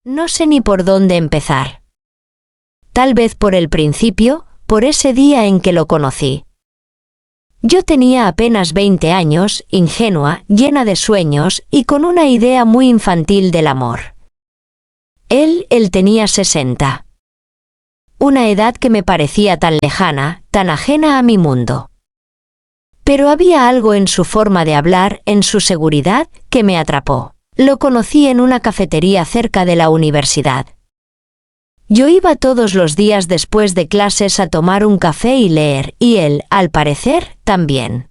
No sé ni por dónde empezar. Tal vez por el principio, por ese día en que lo conocí. Yo tenía apenas 20 años, ingenua, llena de sueños y con una idea muy infantil del amor. Él tenía 60. Una edad que me parecía tan lejana, tan ajena a mi mundo. Pero había algo en su forma de hablar, en su seguridad, que me atrapó. Lo conocí en una cafetería cerca de la universidad. Yo iba todos los días después de clases a tomar un café y leer, y él, al parecer, también.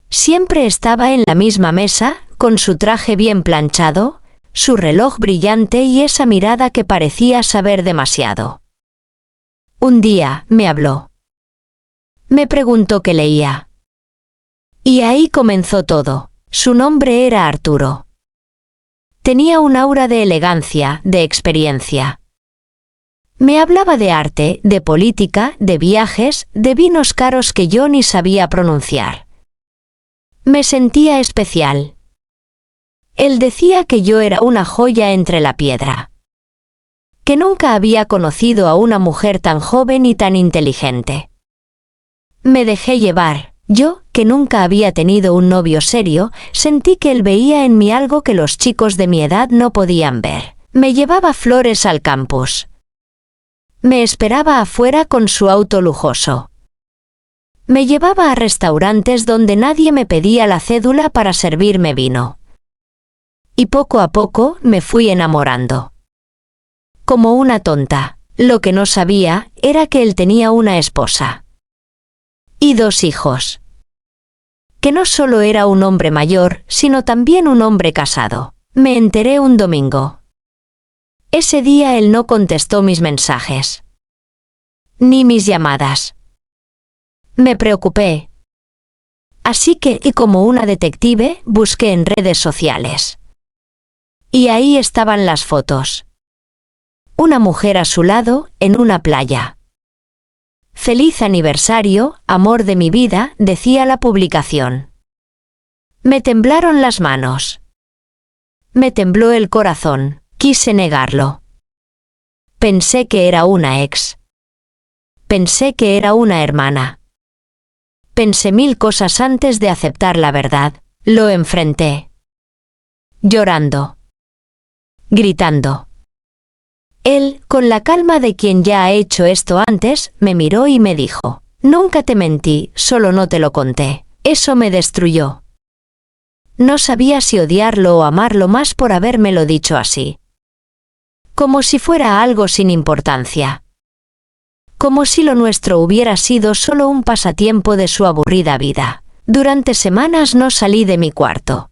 Siempre estaba en la misma mesa, con su traje bien planchado, su reloj brillante y esa mirada que parecía saber demasiado. Un día, me habló. Me preguntó qué leía. Y ahí comenzó todo. Su nombre era Arturo. Tenía un aura de elegancia, de experiencia. Me hablaba de arte, de política, de viajes, de vinos caros que yo ni sabía pronunciar. Me sentía especial. Él decía que yo era una joya entre la piedra. Que nunca había conocido a una mujer tan joven y tan inteligente. Me dejé llevar. Yo, que nunca había tenido un novio serio, sentí que él veía en mí algo que los chicos de mi edad no podían ver. Me llevaba flores al campus. Me esperaba afuera con su auto lujoso. Me llevaba a restaurantes donde nadie me pedía la cédula para servirme vino. Y poco a poco me fui enamorando. Como una tonta. Lo que no sabía era que él tenía una esposa. Y 2 hijos. Que no solo era un hombre mayor, sino también un hombre casado. Me enteré un domingo. Ese día él no contestó mis mensajes. Ni mis llamadas. Me preocupé. Así que, y como una detective, busqué en redes sociales. Y ahí estaban las fotos. Una mujer a su lado, en una playa. Feliz aniversario, amor de mi vida, decía la publicación. Me temblaron las manos. Me tembló el corazón, quise negarlo. Pensé que era una ex. Pensé que era una hermana. Pensé 1000 cosas antes de aceptar la verdad. Lo enfrenté. Llorando. Gritando. Él, con la calma de quien ya ha hecho esto antes, me miró y me dijo: nunca te mentí, solo no te lo conté. Eso me destruyó. No sabía si odiarlo o amarlo más por habérmelo dicho así. Como si fuera algo sin importancia. Como si lo nuestro hubiera sido solo un pasatiempo de su aburrida vida. Durante semanas no salí de mi cuarto.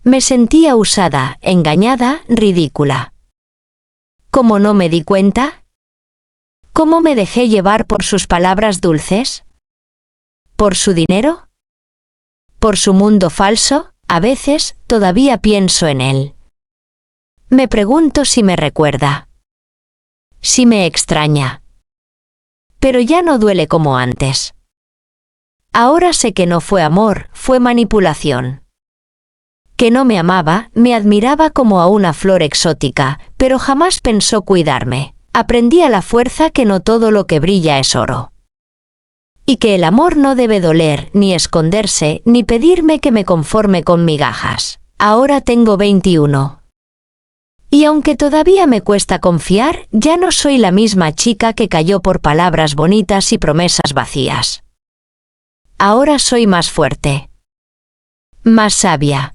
Me sentía usada, engañada, ridícula. ¿Cómo no me di cuenta? ¿Cómo me dejé llevar por sus palabras dulces? ¿Por su dinero? ¿Por su mundo falso? A veces, todavía pienso en él. Me pregunto si me recuerda. Si me extraña. Pero ya no duele como antes. Ahora sé que no fue amor, fue manipulación. Que no me amaba, me admiraba como a una flor exótica, pero jamás pensó cuidarme. Aprendí a la fuerza que no todo lo que brilla es oro. Y que el amor no debe doler, ni esconderse, ni pedirme que me conforme con migajas. Ahora tengo 21. Y aunque todavía me cuesta confiar, ya no soy la misma chica que cayó por palabras bonitas y promesas vacías. Ahora soy más fuerte. Más sabia.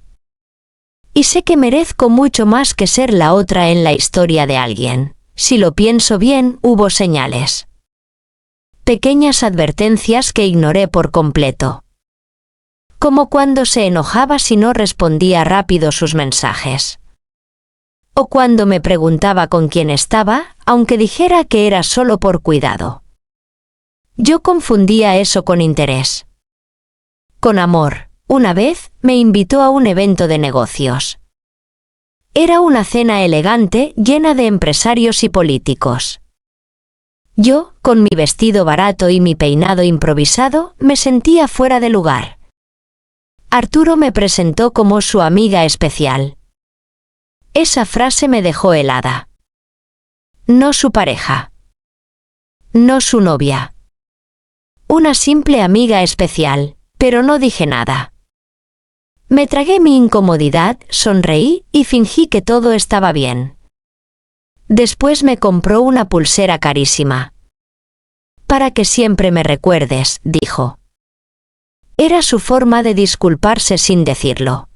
Y sé que merezco mucho más que ser la otra en la historia de alguien. Si lo pienso bien, hubo señales. Pequeñas advertencias que ignoré por completo. Como cuando se enojaba si no respondía rápido sus mensajes. O cuando me preguntaba con quién estaba, aunque dijera que era solo por cuidado. Yo confundía eso con interés. Con amor. Una vez, me invitó a un evento de negocios. Era una cena elegante, llena de empresarios y políticos. Yo, con mi vestido barato y mi peinado improvisado, me sentía fuera de lugar. Arturo me presentó como su amiga especial. Esa frase me dejó helada. No su pareja. No su novia. Una simple amiga especial, pero no dije nada. Me tragué mi incomodidad, sonreí y fingí que todo estaba bien. Después me compró una pulsera carísima. Para que siempre me recuerdes, dijo. Era su forma de disculparse sin decirlo.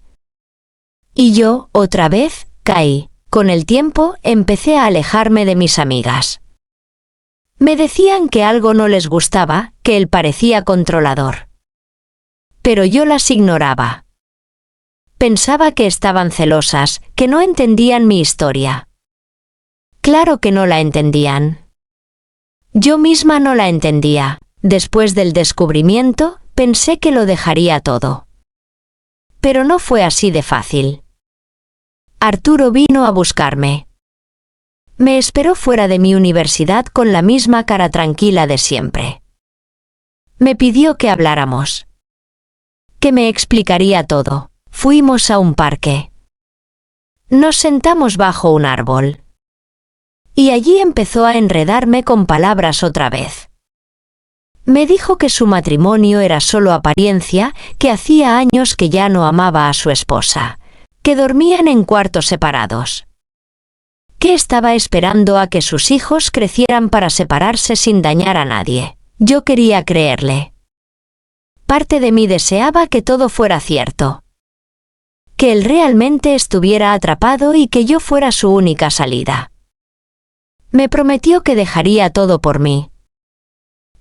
Y yo, otra vez, caí. Con el tiempo, empecé a alejarme de mis amigas. Me decían que algo no les gustaba, que él parecía controlador. Pero yo las ignoraba. Pensaba que estaban celosas, que no entendían mi historia. Claro que no la entendían. Yo misma no la entendía. Después del descubrimiento, pensé que lo dejaría todo. Pero no fue así de fácil. Arturo vino a buscarme. Me esperó fuera de mi universidad con la misma cara tranquila de siempre. Me pidió que habláramos. Que me explicaría todo. Fuimos a un parque. Nos sentamos bajo un árbol. Y allí empezó a enredarme con palabras otra vez. Me dijo que su matrimonio era solo apariencia, que hacía años que ya no amaba a su esposa, que dormían en cuartos separados. Que estaba esperando a que sus hijos crecieran para separarse sin dañar a nadie. Yo quería creerle. Parte de mí deseaba que todo fuera cierto. Que él realmente estuviera atrapado y que yo fuera su única salida. Me prometió que dejaría todo por mí.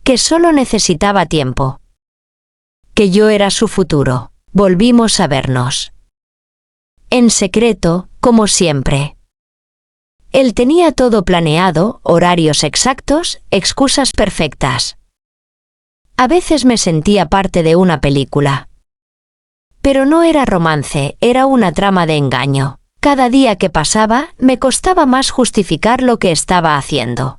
Que solo necesitaba tiempo. Que yo era su futuro. Volvimos a vernos. En secreto, como siempre. Él tenía todo planeado, horarios exactos, excusas perfectas. A veces me sentía parte de una película. Pero no era romance, era una trama de engaño. Cada día que pasaba, me costaba más justificar lo que estaba haciendo.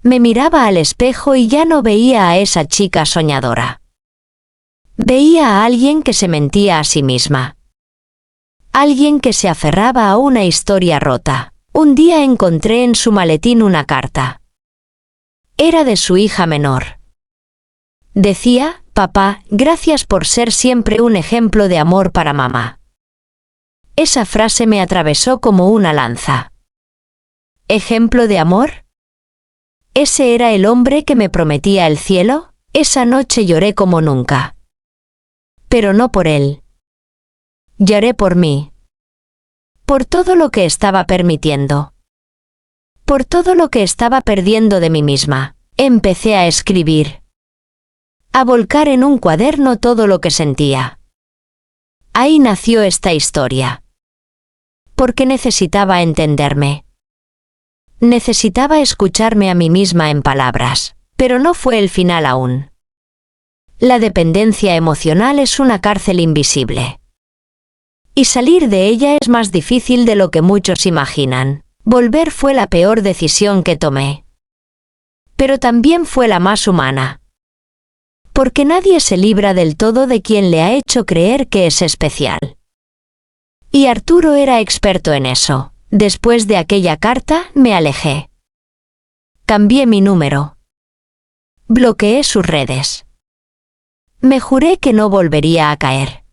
Me miraba al espejo y ya no veía a esa chica soñadora. Veía a alguien que se mentía a sí misma. Alguien que se aferraba a una historia rota. Un día encontré en su maletín una carta. Era de su hija menor. Decía: «Papá, gracias por ser siempre un ejemplo de amor para mamá». Esa frase me atravesó como una lanza. ¿Ejemplo de amor? ¿Ese era el hombre que me prometía el cielo? Esa noche lloré como nunca. Pero no por él. Lloré por mí. Por todo lo que estaba permitiendo. Por todo lo que estaba perdiendo de mí misma. Empecé a escribir. A volcar en un cuaderno todo lo que sentía. Ahí nació esta historia. Porque necesitaba entenderme. Necesitaba escucharme a mí misma en palabras, pero no fue el final aún. La dependencia emocional es una cárcel invisible. Y salir de ella es más difícil de lo que muchos imaginan. Volver fue la peor decisión que tomé. Pero también fue la más humana. Porque nadie se libra del todo de quien le ha hecho creer que es especial. Y Arturo era experto en eso. Después de aquella carta, me alejé. Cambié mi número. Bloqueé sus redes. Me juré que no volvería a caer.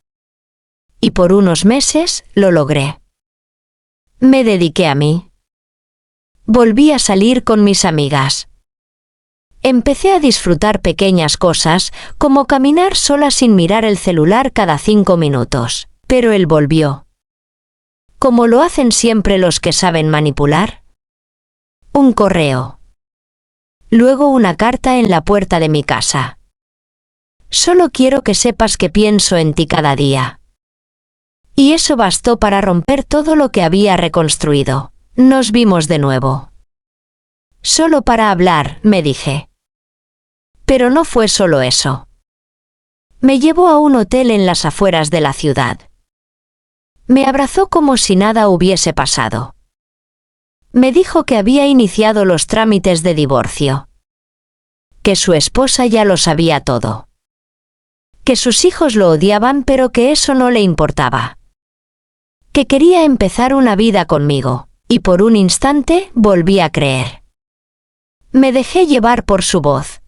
Y por unos meses, lo logré. Me dediqué a mí. Volví a salir con mis amigas. Empecé a disfrutar pequeñas cosas, como caminar sola sin mirar el celular cada 5 minutos. Pero él volvió. Como lo hacen siempre los que saben manipular. Un correo. Luego una carta en la puerta de mi casa. Solo quiero que sepas que pienso en ti cada día. Y eso bastó para romper todo lo que había reconstruido. Nos vimos de nuevo. Solo para hablar, me dije. Pero no fue solo eso. Me llevó a un hotel en las afueras de la ciudad. Me abrazó como si nada hubiese pasado. Me dijo que había iniciado los trámites de divorcio. Que su esposa ya lo sabía todo. Que sus hijos lo odiaban pero que eso no le importaba. que quería empezar una vida conmigo, y por un instante volví a creer. Me dejé llevar por su voz,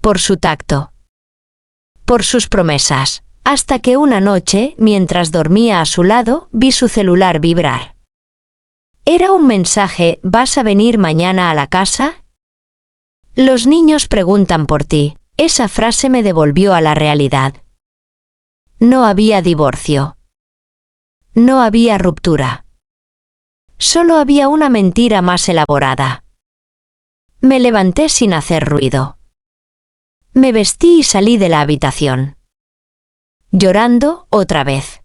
por su tacto, por sus promesas, hasta que una noche, mientras dormía a su lado, vi su celular vibrar. Era un mensaje: ¿vas a venir mañana a la casa? Los niños preguntan por ti. Esa frase me devolvió a la realidad. No había divorcio. No había ruptura. Solo había una mentira más elaborada. Me levanté sin hacer ruido. Me vestí y salí de la habitación. Llorando otra vez.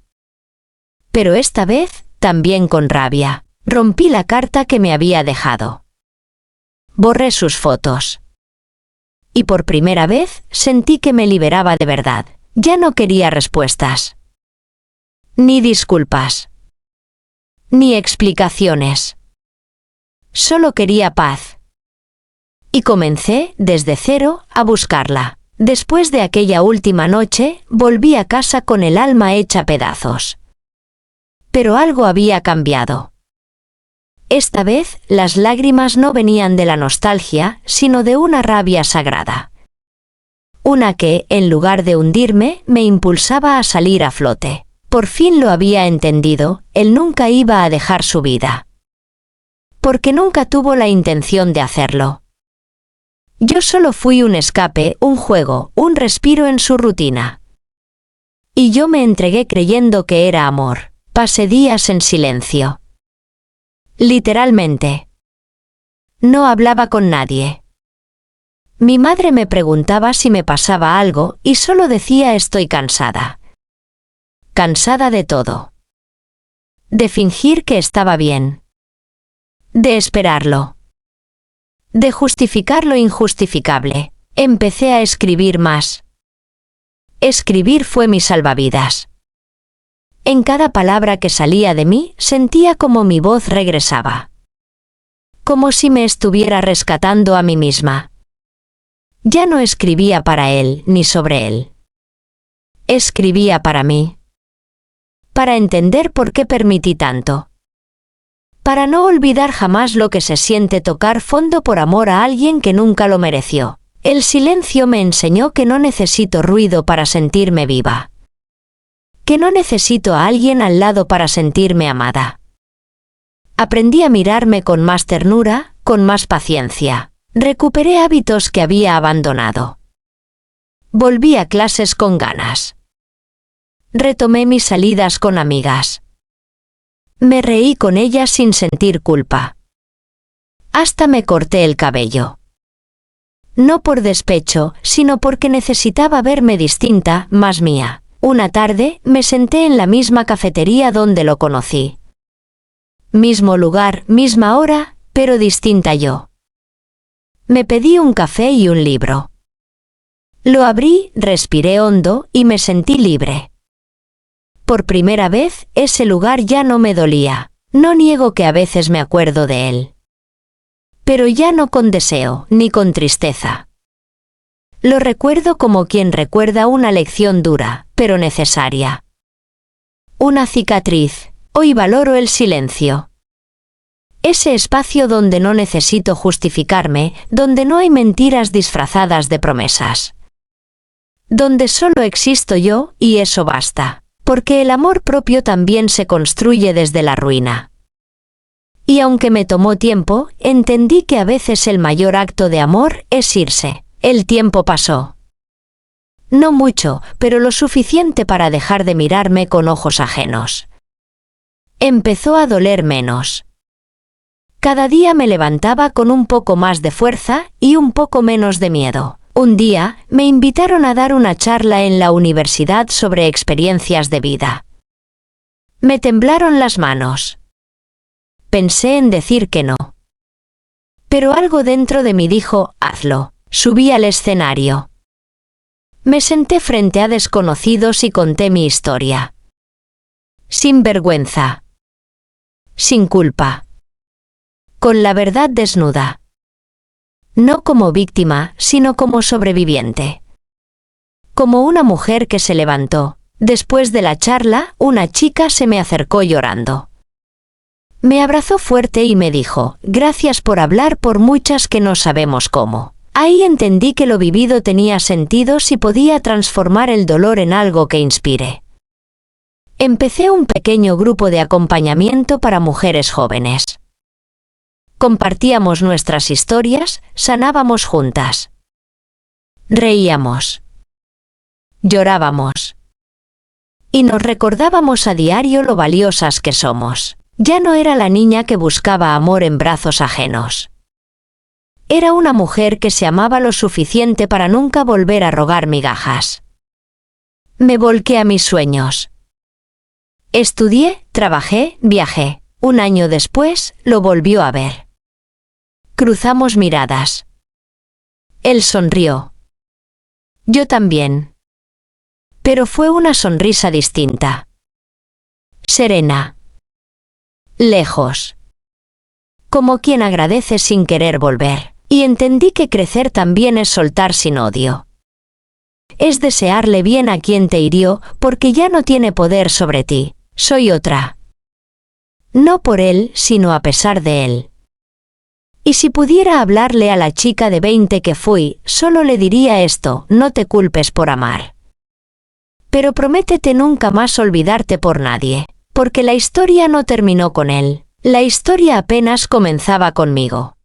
Pero esta vez también con rabia. Rompí la carta que me había dejado. Borré sus fotos. Y por primera vez sentí que me liberaba de verdad. Ya no quería respuestas. Ni disculpas. Ni explicaciones. Solo quería paz. Y comencé, desde cero, a buscarla. Después de aquella última noche, volví a casa con el alma hecha pedazos. Pero algo había cambiado. Esta vez, las lágrimas no venían de la nostalgia, sino de una rabia sagrada. Una que, en lugar de hundirme, me impulsaba a salir a flote. Por fin lo había entendido: él nunca iba a dejar su vida. Porque nunca tuvo la intención de hacerlo. Yo solo fui un escape, un juego, un respiro en su rutina. Y yo me entregué creyendo que era amor. Pasé días en silencio. Literalmente. No hablaba con nadie. Mi madre me preguntaba si me pasaba algo y solo decía: estoy cansada. Cansada de todo. De fingir que estaba bien. De esperarlo. De justificar lo injustificable. Empecé a escribir más. Escribir fue mi salvavidas. En cada palabra que salía de mí, sentía como mi voz regresaba. Como si me estuviera rescatando a mí misma. Ya no escribía para él, ni sobre él. Escribía para mí. Para entender por qué permití tanto. Para no olvidar jamás lo que se siente tocar fondo por amor a alguien que nunca lo mereció. El silencio me enseñó que no necesito ruido para sentirme viva. Que no necesito a alguien al lado para sentirme amada. Aprendí a mirarme con más ternura, con más paciencia. Recuperé hábitos que había abandonado. Volví a clases con ganas. Retomé mis salidas con amigas. Me reí con ellas sin sentir culpa. Hasta me corté el cabello. No por despecho, sino porque necesitaba verme distinta, más mía. Una tarde, me senté en la misma cafetería donde lo conocí. Mismo lugar, misma hora, pero distinta yo. Me pedí un café y un libro. Lo abrí, respiré hondo y me sentí libre. Por primera vez, ese lugar ya no me dolía. No niego que a veces me acuerdo de él. Pero ya no con deseo, ni con tristeza. Lo recuerdo como quien recuerda una lección dura, pero necesaria. Una cicatriz. Hoy valoro el silencio. Ese espacio donde no necesito justificarme, donde no hay mentiras disfrazadas de promesas. Donde solo existo yo, y eso basta. Porque el amor propio también se construye desde la ruina. Y aunque me tomó tiempo, entendí que a veces el mayor acto de amor es irse. El tiempo pasó. No mucho, pero lo suficiente para dejar de mirarme con ojos ajenos. Empezó a doler menos. Cada día me levantaba con un poco más de fuerza y un poco menos de miedo. Un día, me invitaron a dar una charla en la universidad sobre experiencias de vida. Me temblaron las manos. Pensé en decir que no. Pero algo dentro de mí dijo: hazlo. Subí al escenario. Me senté frente a desconocidos y conté mi historia. Sin vergüenza. Sin culpa. Con la verdad desnuda. No como víctima, sino como sobreviviente. Como una mujer que se levantó, Después de la charla, una chica se me acercó llorando. Me abrazó fuerte y me dijo, gracias por hablar por muchas que no sabemos cómo. Ahí entendí que lo vivido tenía sentido si podía transformar el dolor en algo que inspire. Empecé un pequeño grupo de acompañamiento para mujeres jóvenes. Compartíamos nuestras historias, sanábamos juntas. Reíamos. Llorábamos. Y nos recordábamos a diario lo valiosas que somos. Ya no era la niña que buscaba amor en brazos ajenos. Era una mujer que se amaba lo suficiente para nunca volver a rogar migajas. Me volqué a mis sueños. Estudié, trabajé, viajé. Un año después, lo volvió a ver. Cruzamos miradas. Él sonrió. Yo también. Pero fue una sonrisa distinta. Serena. Lejos. Como quien agradece sin querer volver. Y entendí que crecer también es soltar sin odio. Es desearle bien a quien te hirió, porque ya no tiene poder sobre ti. Soy otra. No por él, sino a pesar de él. Y si pudiera hablarle a la chica de 20 que fui, solo le diría esto, no te culpes por amar. Pero prométete nunca más olvidarte por nadie, porque la historia no terminó con él, la historia apenas comenzaba conmigo.